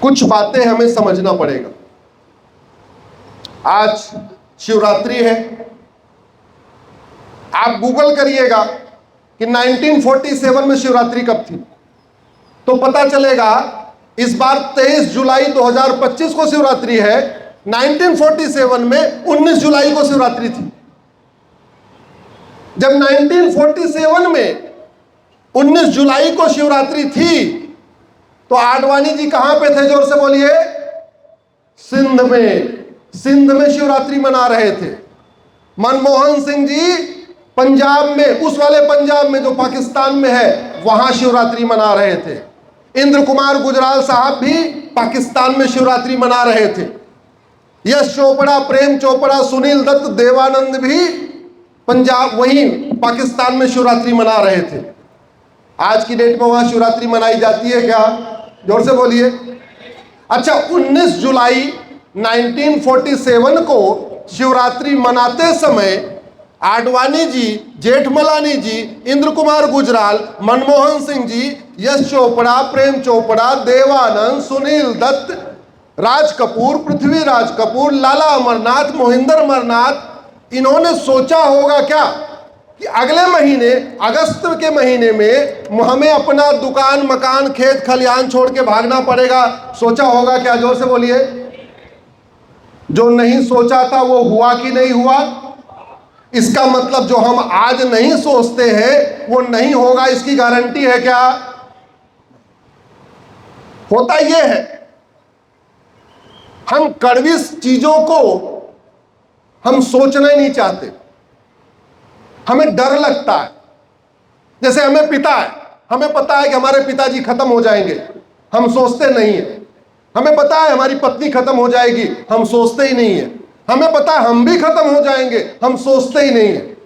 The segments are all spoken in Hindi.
कुछ बातें हमें समझना पड़ेगा। आज शिवरात्रि है, आप गूगल करिएगा कि 1947 में शिवरात्रि कब थी, तो पता चलेगा इस बार 23 जुलाई 2025 को शिवरात्रि है। 1947 में 19 जुलाई को शिवरात्रि थी। जब 1947 में 19 जुलाई को शिवरात्रि थी तो आडवाणी जी कहां पे थे? जोर से बोलिए। सिंध में। सिंध में शिवरात्रि मना रहे थे। मनमोहन सिंह जी पंजाब में, उस वाले पंजाब में जो पाकिस्तान में है, वहां शिवरात्रि मना रहे थे। इंद्र कुमार गुजराल साहब भी पाकिस्तान में शिवरात्रि मना रहे थे। यश चोपड़ा, प्रेम चोपड़ा, सुनील दत्त, देवानंद भी पंजाब, वहीं पाकिस्तान में शिवरात्रि मना रहे थे। आज की डेट में वहां शिवरात्रि मनाई जाती है क्या? जोर से बोलिए। अच्छा, 19 जुलाई 1947 को शिवरात्रि मनाते समय आडवाणी जी, जेठमलानी जी, इंद्र कुमार गुजराल, मनमोहन सिंह जी, यश चोपड़ा, प्रेम चोपड़ा, देवानंद, सुनील दत्त, राज कपूर, पृथ्वीराज कपूर, लाला अमरनाथ, मोहिंदर अमरनाथ, इन्होंने सोचा होगा क्या कि अगले महीने, अगस्त के महीने में हमें अपना दुकान, मकान, खेत खलिहान छोड़ के भागना पड़ेगा? सोचा होगा क्या? जोर से बोलिए। जो नहीं सोचा था वो हुआ कि नहीं हुआ? इसका मतलब जो हम आज नहीं सोचते हैं वो नहीं होगा, इसकी गारंटी है क्या? होता यह है, हम कड़वी चीजों को हम सोचना ही नहीं चाहते, हमें डर लगता है। जैसे हमें पिता है, हमें पता है कि हमारे पिताजी खत्म हो जाएंगे, हम सोचते नहीं है। हमें पता है हमारी पत्नी खत्म हो जाएगी, हम सोचते ही नहीं है। हमें पता है हम भी खत्म हो जाएंगे, हम सोचते ही नहीं है।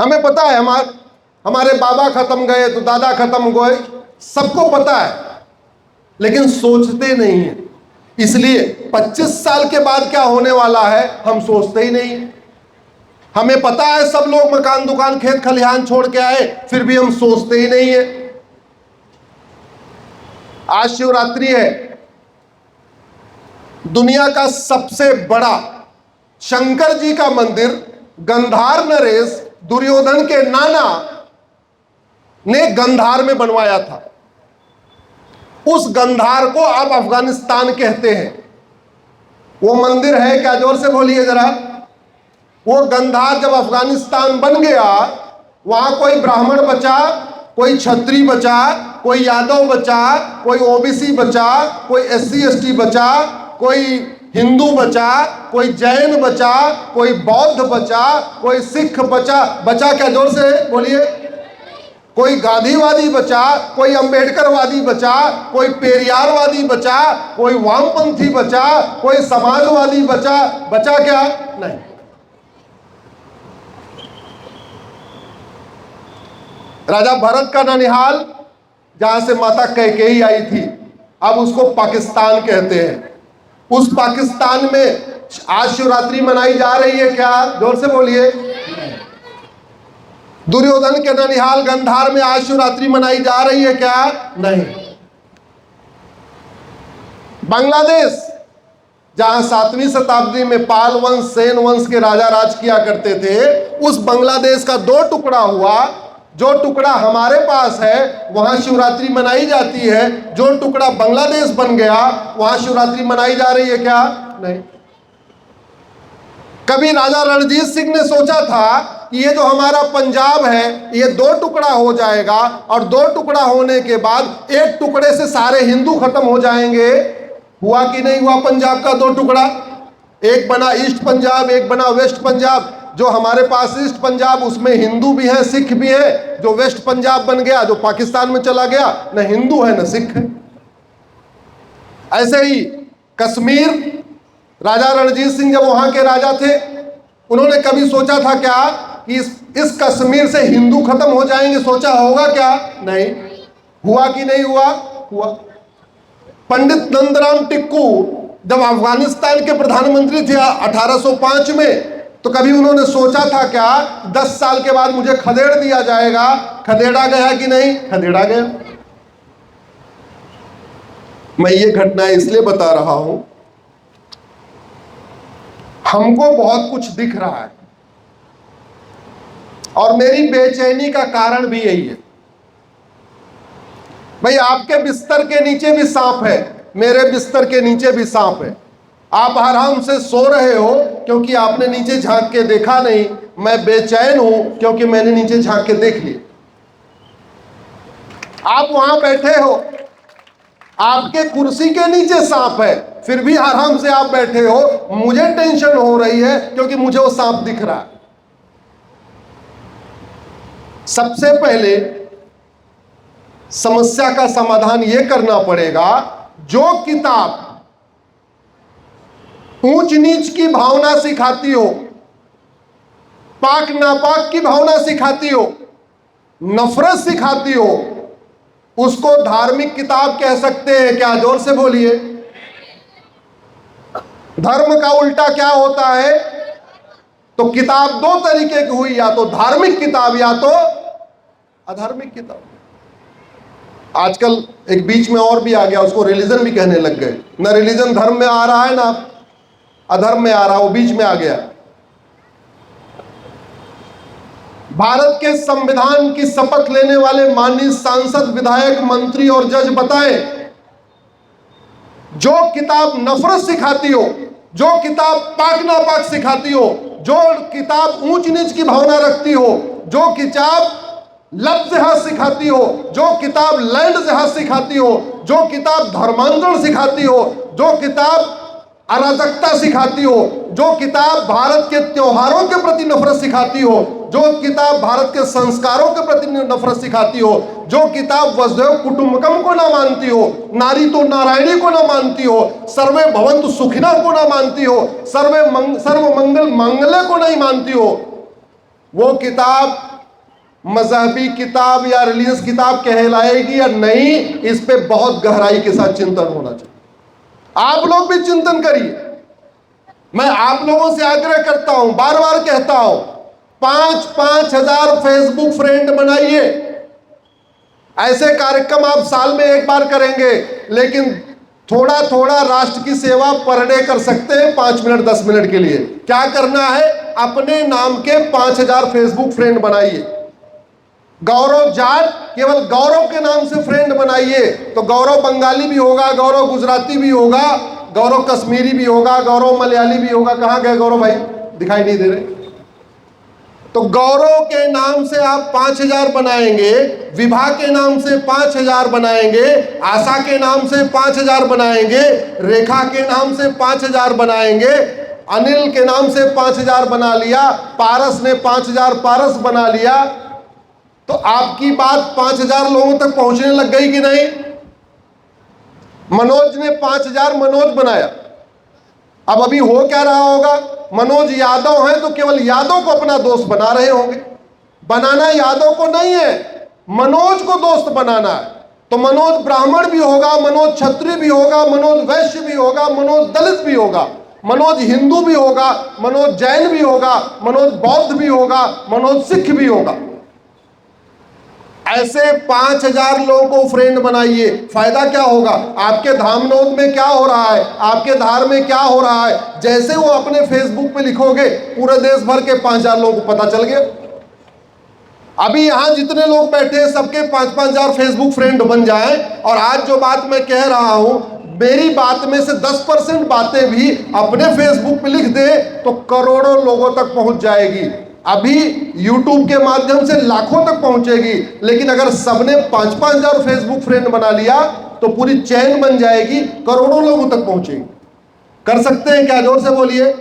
हमें पता है हमारे बाबा खत्म गए तो दादा खत्म गए, सबको पता है, लेकिन सोचते नहीं है। इसलिए 25 साल के बाद क्या होने वाला है हम सोचते ही नहीं है। हमें पता है सब लोग मकान, दुकान, खेत खलिहान छोड़ के आए, फिर भी हम सोचते ही नहीं है। आज शिवरात्रि है। दुनिया का सबसे बड़ा शंकर जी का मंदिर गंधार नरेश, दुर्योधन के नाना ने गंधार में बनवाया था। उस गंधार को अब अफगानिस्तान कहते हैं। वो मंदिर है क्या? जोर से बोलिए जरा। वो गंधार जब अफगानिस्तान बन गया, वहां कोई ब्राह्मण बचा, कोई क्षत्रिय बचा, कोई यादव बचा, कोई ओबीसी बचा, कोई SC ST बचा, कोई हिंदू बचा, कोई जैन बचा, कोई बौद्ध बचा, कोई सिख बचा। बचा क्या? जोर से बोलिए। कोई गांधीवादी बचा, कोई अंबेडकरवादी बचा, कोई पेरियारवादी बचा, कोई वामपंथी बचा, कोई समाजवादी बचा। बचा क्या? नहीं। राजा भरत का ननिहाल, जहां से माता कैकेयी आई थी, अब उसको पाकिस्तान कहते हैं। उस पाकिस्तान में आज शिवरात्रि मनाई जा रही है क्या? जोर से बोलिए। दुर्योधन के ननिहाल गंधार में आज शिवरात्रि मनाई जा रही है क्या? नहीं। बांग्लादेश, जहां 7वीं शताब्दी में पाल वंश, सेन वंश के राजा राज किया करते थे, उस बांग्लादेश का 2 टुकड़ा हुआ। जो टुकड़ा हमारे पास है वहां शिवरात्रि मनाई जाती है, जो टुकड़ा बांग्लादेश बन गया वहां शिवरात्रि मनाई जा रही है क्या? नहीं। कभी राजा रणजीत सिंह ने सोचा था कि ये जो हमारा पंजाब है ये 2 टुकड़ा हो जाएगा, और 2 टुकड़ा होने के बाद एक टुकड़े से सारे हिंदू खत्म हो जाएंगे। हुआ कि नहीं हुआ? पंजाब का 2 टुकड़ा, एक बना ईस्ट पंजाब, एक बना वेस्ट पंजाब। जो हमारे पास ईस्ट पंजाब, उसमें हिंदू भी है, सिख भी है। जो वेस्ट पंजाब बन गया, जो पाकिस्तान में चला गया, न हिंदू है न सिख है। ऐसे ही कश्मीर, राजा रणजीत सिंह जब वहां के राजा थे, उन्होंने कभी सोचा था क्या कि इस कश्मीर से हिंदू खत्म हो जाएंगे? सोचा होगा क्या? नहीं। हुआ कि नहीं हुआ? हुआ। पंडित नंदराम टिक्कू जब अफगानिस्तान के प्रधानमंत्री थे 1805 में, तो कभी उन्होंने सोचा था क्या 10 साल के बाद मुझे खदेड़ दिया जाएगा? खदेड़ा गया कि नहीं? खदेड़ा गया। मैं ये घटना इसलिए बता रहा हूं, हमको बहुत कुछ दिख रहा है और मेरी बेचैनी का कारण भी यही है। भाई आपके बिस्तर के नीचे भी सांप है, मेरे बिस्तर के नीचे भी सांप है। आप आराम से सो रहे हो क्योंकि आपने नीचे झांक के देखा नहीं, मैं बेचैन हूं क्योंकि मैंने नीचे झांक के देख लिया। आप वहां बैठे हो, आपके कुर्सी के नीचे सांप है, फिर भी आराम से आप बैठे हो, मुझे टेंशन हो रही है क्योंकि मुझे वो सांप दिख रहा है। सबसे पहले समस्या का समाधान यह करना पड़ेगा, जो किताब ऊंच नीच की भावना सिखाती हो, पाक नापाक की भावना सिखाती हो, नफरत सिखाती हो, उसको धार्मिक किताब कह सकते हैं क्या? जोर से बोलिए। धर्म का उल्टा क्या होता है? तो किताब दो तरीके की हुई, या तो धार्मिक किताब या तो अधार्मिक किताब। आजकल एक बीच में और भी आ गया, उसको रिलीजन भी कहने लग गए। ना रिलीजन धर्म में आ रहा है ना अधर्म में आ रहा, वो बीच में आ गया। भारत के संविधान की शपथ लेने वाले माननीय सांसद, विधायक, मंत्री और जज बताएं, जो किताब नफरत सिखाती हो, जो किताब पाक नापाक सिखाती हो, जो किताब ऊंच नीच की भावना रखती हो, जो किताब लफ्ज जिहाद सिखाती हो, जो किताब लैंड जिहाद सिखाती हो, जो किताब धर्मांतरण सिखाती हो, जो किताब अराजकता सिखाती हो, जो किताब भारत के त्योहारों के प्रति नफरत सिखाती हो, जो किताब भारत के संस्कारों के प्रति नफरत सिखाती हो, जो किताब वसुधैव कुटुंबकम को ना मानती हो, नारी तो नारायणी को ना मानती हो, सर्वे भवन्तु सुखिनः को ना मानती हो, सर्व मंगल मांगल्य को नहीं मानती हो, वो किताब मजहबी किताब या रिलीजियस किताब कहलाएगी या नहीं? इस पे बहुत गहराई के साथ चिंतन होना चाहिए। आप लोग भी चिंतन करिए। मैं आप लोगों से आग्रह करता हूं, बार बार कहता हूं, 5-5 हजार फेसबुक फ्रेंड बनाइए। ऐसे कार्यक्रम आप साल में एक बार करेंगे, लेकिन थोड़ा थोड़ा राष्ट्र की सेवा पर डे कर सकते हैं, 5 मिनट 10 मिनट के लिए। क्या करना है? अपने नाम के 5000 फेसबुक फ्रेंड बनाइए। गौरव जाट केवल गौरव के नाम से फ्रेंड बनाइए, तो गौरव बंगाली भी होगा, गौरव गुजराती भी होगा, गौरव कश्मीरी भी होगा, गौरव मलयाली भी होगा। कहां गए गौरव भाई? दिखाई नहीं दे रहे। तो गौरव के नाम से आप 5000 बनाएंगे, विभा के नाम से 5000 बनाएंगे, आशा के नाम से 5000 बनाएंगे, रेखा के नाम से 5000 बनाएंगे, अनिल के नाम से 5000 बना लिया, पारस ने 5000 पारस बना लिया। तो आपकी बात 5000 लोगों तक पहुंचने लग गई कि नहीं? मनोज ने 5000 मनोज बनाया। अब अभी हो क्या रहा होगा? मनोज यादव हैं तो केवल यादव को अपना दोस्त बना रहे होंगे। बनाना यादव को नहीं है, मनोज को दोस्त बनाना है। तो मनोज ब्राह्मण भी होगा, मनोज क्षत्रिय भी होगा, मनोज वैश्य भी होगा, मनोज दलित भी होगा, मनोज हिंदू भी होगा, मनोज जैन भी होगा, मनोज बौद्ध भी होगा, मनोज सिख भी होगा। ऐसे 5000 लोगों को फ्रेंड बनाइए। फायदा क्या होगा? आपके धामनोद में क्या हो रहा है, आपके धार में क्या हो रहा है, जैसे वो अपने फेसबुक पे लिखोगे, पूरे देश भर के 5000 लोगों को पता चल गया। अभी यहां जितने लोग बैठे हैं, सबके 5-5 हजार फेसबुक फ्रेंड बन जाएं, और आज जो बात मैं कह रहा हूं, मेरी बात में से 10% बातें भी अपने फेसबुक पे लिख दे तो करोड़ों लोगों तक पहुंच जाएगी। अभी YouTube के माध्यम से लाखों तक पहुंचेगी, लेकिन अगर सबने 5-5 हजार फेसबुक फ्रेंड बना लिया तो पूरी चेन बन जाएगी, करोड़ों लोगों तक पहुंचेगी। कर सकते हैं क्या? जोर से बोलिए।